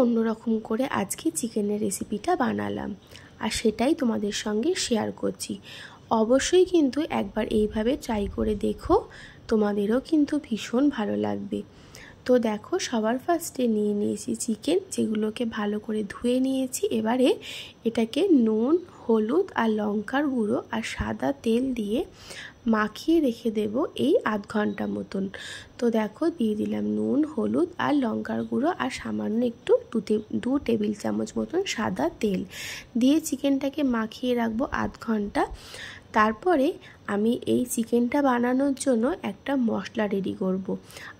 অন্যরকম করে আজকে চিকেনের রেসিপিটা বানালাম, আর সেটাই তোমাদের সঙ্গে শেয়ার করছি। অবশ্যই কিন্তু একবার এইভাবে ট্রাই করে দেখো, তোমাদেরও কিন্তু ভীষণ ভালো লাগবে। তো দেখো, সবার ফার্স্টে নিয়ে নিয়েছি চিকেন, যেগুলোকে ভালো করে ধুয়ে নিয়েছি। এবারে এটাকে নুন, হলুদ আর লঙ্কার গুঁড়ো আর সাদা তেল দিয়ে মাখিয়ে রেখে দেব এই আধ ঘন্টা মতন। তো দেখো, দিয়ে দিলাম নুন, হলুদ আর লঙ্কার গুঁড়ো আর সামান্য একটু 2 টেবিল চামচ মতন সাদা তেল দিয়ে চিকেনটাকে মাখিয়ে রাখবো আধ ঘন্টা। তারপরে আমি এই চিকেনটা বানানোর জন্য একটা মশলা রেডি করব।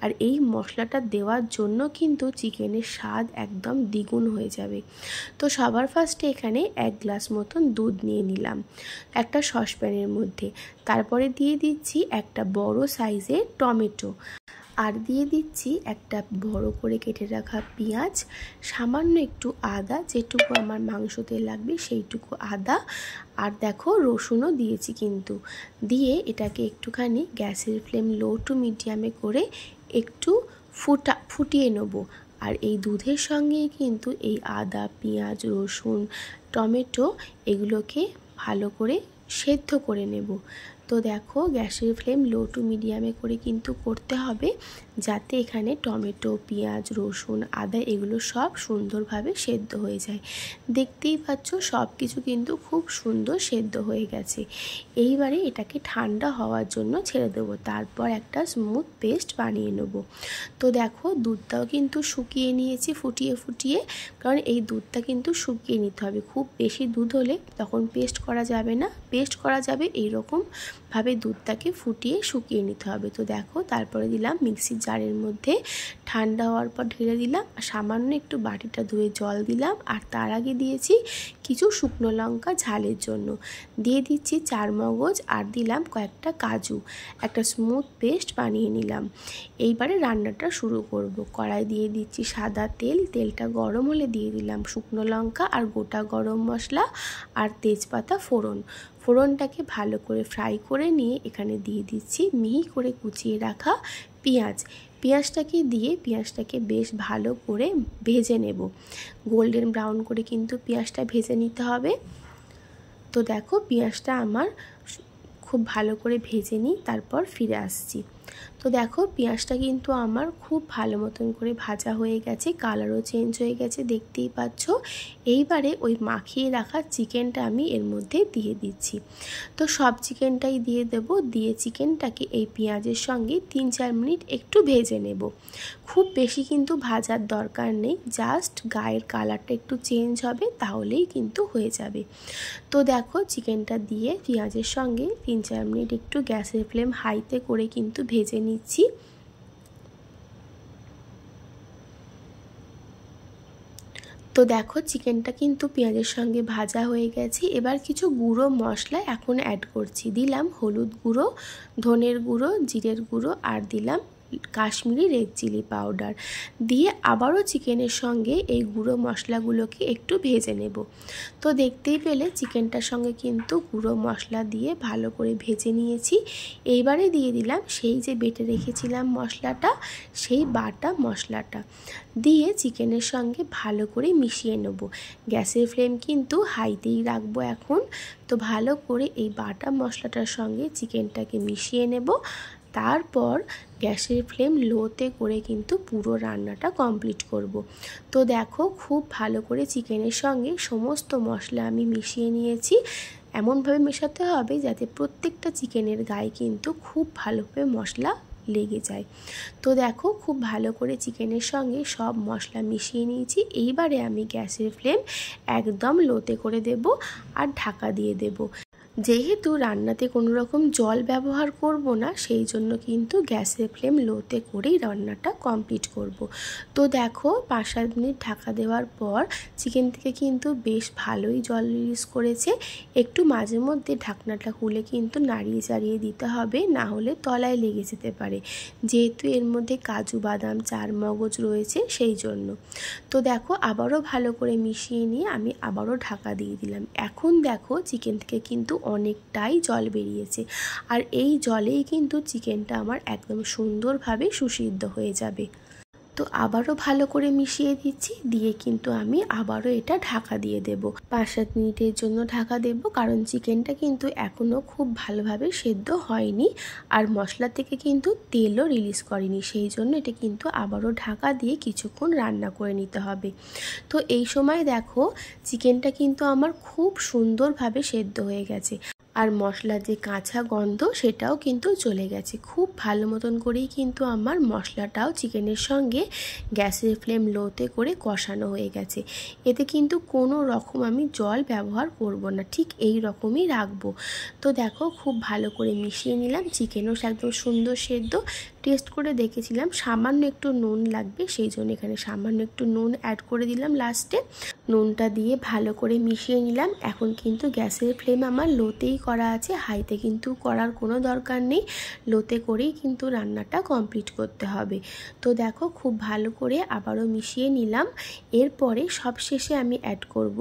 আর এই মশলাটা দেওয়ার জন্য কিন্তু চিকেনের স্বাদ একদম দ্বিগুণ হয়ে যাবে। তো সবার ফার্স্টে এখানে 1 গ্লাস মতন দুধ নিয়ে নিলাম একটা সসপ্যানের মধ্যে। তারপরে দিয়ে দিচ্ছি একটা বড় সাইজের টমেটো, আর দিয়ে দিচ্ছি একটা বড় করে কেটে রাখা পেঁয়াজ, সামান্য একটু আদা, যেটুকু আমার মাংসতে লাগবে সেইটুকু আদা, আর দেখো রসুনও দিয়েছি কিন্তু। দিয়ে এটাকে একটুখানি গ্যাসের ফ্লেম লো টু মিডিয়ামে করে একটু ফুটিয়ে নেব। আর এই দুধের সঙ্গেই কিন্তু এই আদা, পেঁয়াজ, রসুন, টমেটো এগুলোকে ভালো করে সেদ্ধ করে নেব। তো দেখো, গ্যাসের ফ্লেম লো টু মিডিয়ামে করে কিন্তু করতে হবে, যাতে এখানে টমেটো, পেঁয়াজ, রসুন, আদা এগুলো সব সুন্দরভাবে সেদ্ধ হয়ে যায়। দেখতেই পাচ্ছ সব কিছু কিন্তু খুব সুন্দর সেদ্ধ হয়ে গেছে। এইবারে এটাকে ঠান্ডা হওয়ার জন্য ছেড়ে দেবো, তারপর একটা স্মুথ পেস্ট বানিয়ে নেব। তো দেখো, দুধটাও কিন্তু শুকিয়ে নিয়েছি ফুটিয়ে ফুটিয়ে, কারণ এই দুধটা কিন্তু শুকিয়ে নিতে হবে। খুব বেশি দুধ হলে তখন পেস্ট করা যাবে না, পেস্ট করা যাবে এইরকম ভাবে দুধটাকে ফুটিয়ে শুকিয়ে নিতে হবে। তো দেখো, তারপরে দিলাম মিক্সির জারের মধ্যে, ঠান্ডা হওয়ার পর ঢেলে দিলাম, সামান্য একটু বাটিটা ধুয়ে জল দিলাম, আর তার আগে দিয়েছি কিছু শুকনো লঙ্কা ঝালের জন্য, দিয়ে দিচ্ছি 4 মগজ, আর দিলাম কয়েকটা কাজু। একটা স্মুথ পেস্ট বানিয়ে নিলাম। এইবারে রান্নাটা শুরু করব। কড়াই দিয়ে দিচ্ছি সাদা তেল, তেলটা গরম হলে দিয়ে দিলাম শুকনো লঙ্কা আর গোটা গরম মশলা আর তেজপাতা ফোড়নটাকে ভালো করে ফ্রাই করে নিয়ে এখানে দিয়ে দিচ্ছি মিহি করে কুচিয়ে রাখা পেঁয়াজটাকে দিয়ে পেঁয়াজটাকে বেশ ভালো করে ভেজে নেব। গোল্ডেন ব্রাউন করে কিন্তু পেঁয়াজটা ভেজে নিতে হবে। তো দেখো, পেঁয়াজটা আমার খুব ভালো করে ভেজে নিই, তারপর ফিরে আসছি। তো দেখো, পেঁয়াজটা কিন্তু আমার খুব ভালো মতন করে ভাজা হয়ে গেছে, কালারও চেঞ্জ হয়ে গেছে, দেখতেই পাচ্ছ। এইবারে ওই মাখিয়ে রাখা চিকেনটা আমি এর মধ্যে দিয়ে দিচ্ছি। তো সব চিকেনটাই দিয়ে দেব, দিয়ে চিকেনটাকে এই পেঁয়াজের সঙ্গে 3-4 মিনিট একটু ভেজে নেব। খুব বেশি কিন্তু ভাজার দরকার নেই, জাস্ট গায়ের কালারটা একটু চেঞ্জ হবে, তাহলেই কিন্তু হয়ে যাবে। তো দেখো, চিকেনটা দিয়ে পেঁয়াজের সঙ্গে 3-4 মিনিট একটু গ্যাসের ফ্লেম হাইতে করে কিন্তু ভেজে নিচ্ছি। তো দেখো, চিকেনটা কিন্তু পেঁয়াজের সঙ্গে ভাজা হয়ে গেছে। এবার কিছু গুঁড়ো মশলা এখন অ্যাড করছি। দিলাম হলুদ গুঁড়ো, ধনের গুঁড়ো, জিরের গুঁড়ো, আর দিলাম কাশ্মীরি রেড চিলি পাউডার, দিয়ে আবারও চিকেনের সঙ্গে এই গুঁড়ো মশলাগুলোকে একটু ভেজে নেব। তো দেখতেই পেলে চিকেনটার সঙ্গে কিন্তু গুঁড়ো মশলা দিয়ে ভালো করে ভেজে নিয়েছি। এইবারে দিয়ে দিলাম সেই যে বেটে রেখেছিলাম মশলাটা, সেই বাটা মশলাটা দিয়ে চিকেনের সঙ্গে ভালো করে মিশিয়ে নেব। গ্যাসের ফ্লেম কিন্তু হাইতেই রাখবো এখন। তো ভালো করে এই বাটা মশলাটার সঙ্গে চিকেনটাকে মিশিয়ে নেব, তারপর গ্যাসের ফ্লেম লোতে করে কিন্তু পুরো রান্নাটা কমপ্লিট করব। তো দেখো, খুব ভালো করে চিকেনের সঙ্গে সমস্ত মশলা আমি মিশিয়ে নিয়েছি। এমনভাবে মেশাতে হবে যাতে প্রত্যেকটা চিকেনের গায়ে কিন্তু খুব ভালোভাবে মশলা লেগে যায়। তো দেখো, খুব ভালো করে চিকেনের সঙ্গে সব মশলা মিশিয়ে নিয়েছি। এইবারে আমি গ্যাসের ফ্লেম একদম লোতে করে দেব আর ঢাকা দিয়ে দেব। যেহেতু রান্নাতে কোনো রকম জল ব্যবহার করব না, সেই জন্য কিন্তু গ্যাসের ফ্লেম লোতে করেই রান্নাটা কমপ্লিট করব। তো দেখো, 5-7 মিনিট ঢাকা দেওয়ার পর চিকেন থেকে কিন্তু বেশ ভালোই জল রিলিজ করেছে। একটু মাঝে মধ্যে ঢাকনাটা খুলে কিন্তু নাড়িয়ে চাড়িয়ে দিতে হবে, না হলে তলায় লেগে যেতে পারে, যেহেতু এর মধ্যে কাজু বাদাম 4 মগজ রয়েছে সেই জন্য। তো দেখো, আবারও ভালো করে মিশিয়ে নিয়ে আমি আবারও ঢাকা দিয়ে দিলাম। এখন দেখো, চিকেন থেকে কিন্তু অনেকটাই জল বেরিয়েছে, আর এই জলেই কিন্তু চিকেনটা আমার একদম সুন্দরভাবে সুসিদ্ধ হয়ে যাবে। তো আবারও ভালো করে মিশিয়ে দিচ্ছি, দিয়ে কিন্তু আমি আবারও এটা ঢাকা দিয়ে দেব। 5-7 মিনিটের জন্য ঢাকা দেব, কারণ চিকেনটা কিন্তু এখনও খুব ভালোভাবে সেদ্ধ হয়নি আর মশলা থেকে কিন্তু তেলও রিলিজ করেনি, সেই জন্য এটা কিন্তু আবারও ঢাকা দিয়ে কিছুক্ষণ রান্না করে নিতে হবে। তো এই সময় দেখো চিকেনটা কিন্তু আমার খুব সুন্দরভাবে সেদ্ধ হয়ে গেছে আর মশলার যে কাঁচা গন্ধ সেটাও কিন্তু চলে গেছে। খুব ভালো মতন করেই কিন্তু আমার মশলাটাও চিকেনের সঙ্গে গ্যাসের ফ্লেম লোতে করে কষানো হয়ে গেছে। এতে কিন্তু কোনো রকম আমি জল ব্যবহার করব না, ঠিক এই রকমই রাখবো। তো দেখো খুব ভালো করে মিশিয়ে নিলাম, চিকেনও একদম সুন্দর সেদ্ধ। টেস্ট করে দেখেছিলাম সামান্য একটু নুন লাগবে, সেই জন্য এখানে সামান্য একটু নুন অ্যাড করে দিলাম লাস্টে। নুনটা দিয়ে ভালো করে মিশিয়ে নিলাম। এখন কিন্তু গ্যাসের ফ্লেম আমার লোতেই করা আছে, হাইতে কিন্তু করার কোনো দরকার নেই, লোতে করেই কিন্তু রান্নাটা কমপ্লিট করতে হবে। তো দেখো খুব ভালো করে আবারও মিশিয়ে নিলাম। এরপরে সবশেষে আমি অ্যাড করব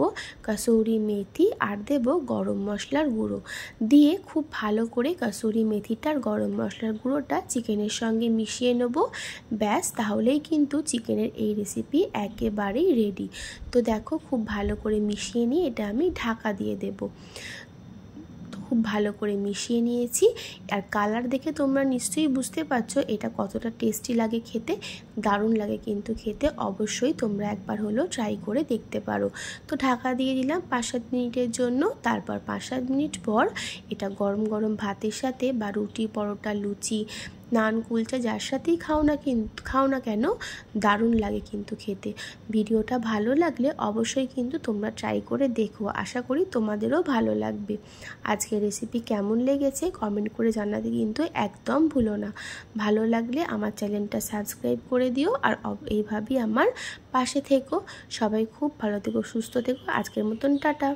কসুরি মেথি আর দেব গরম মশলার গুঁড়ো, দিয়ে খুব ভালো করে কসুরি মেথিটার গরম মশলার গুঁড়োটা চিকেনের সঙ্গে মিশিয়ে নেব। ব্যাস, তাহলেই কিন্তু চিকেনের এই রেসিপি একেবারেই রেডি। তো দেখো খুব ভালো করে মিশিয়ে নিয়ে এটা আমি ঢাকা দিয়ে দেব। খুব ভালো করে মিশিয়ে নিয়েছি, আর কালার দেখে তোমরা নিশ্চয়ই বুঝতে পারছো এটা কতটা টেস্টি লাগে খেতে। দারুণ লাগে কিন্তু খেতে, অবশ্যই তোমরা একবার হলেও ট্রাই করে দেখতে পারো। তো ঢাকা দিয়ে দিলাম 5-7 মিনিটের জন্য। তারপর 5-7 মিনিট পর এটা গরম গরম ভাতের সাথে বা রুটি, পরোটা, লুচি, নান, কুলচা যার সাথেই খাও না কেন দারুণ লাগে কিন্তু খেতে। ভিডিওটা ভালো লাগলে অবশ্যই কিন্তু তোমরা ট্রাই করে দেখো, আশা করি তোমাদেরও ভালো লাগবে। আজকের রেসিপি কেমন লেগেছে কমেন্ট করে জানাতে কিন্তু একদম ভুলো না। ভালো লাগলে আমার চ্যানেলটা সাবস্ক্রাইব করে দিও, আর এইভাবেই আমার পাশে থেকো। সবাই খুব ভালো থেকো, সুস্থ থেকো। আজকের মতন টাটা।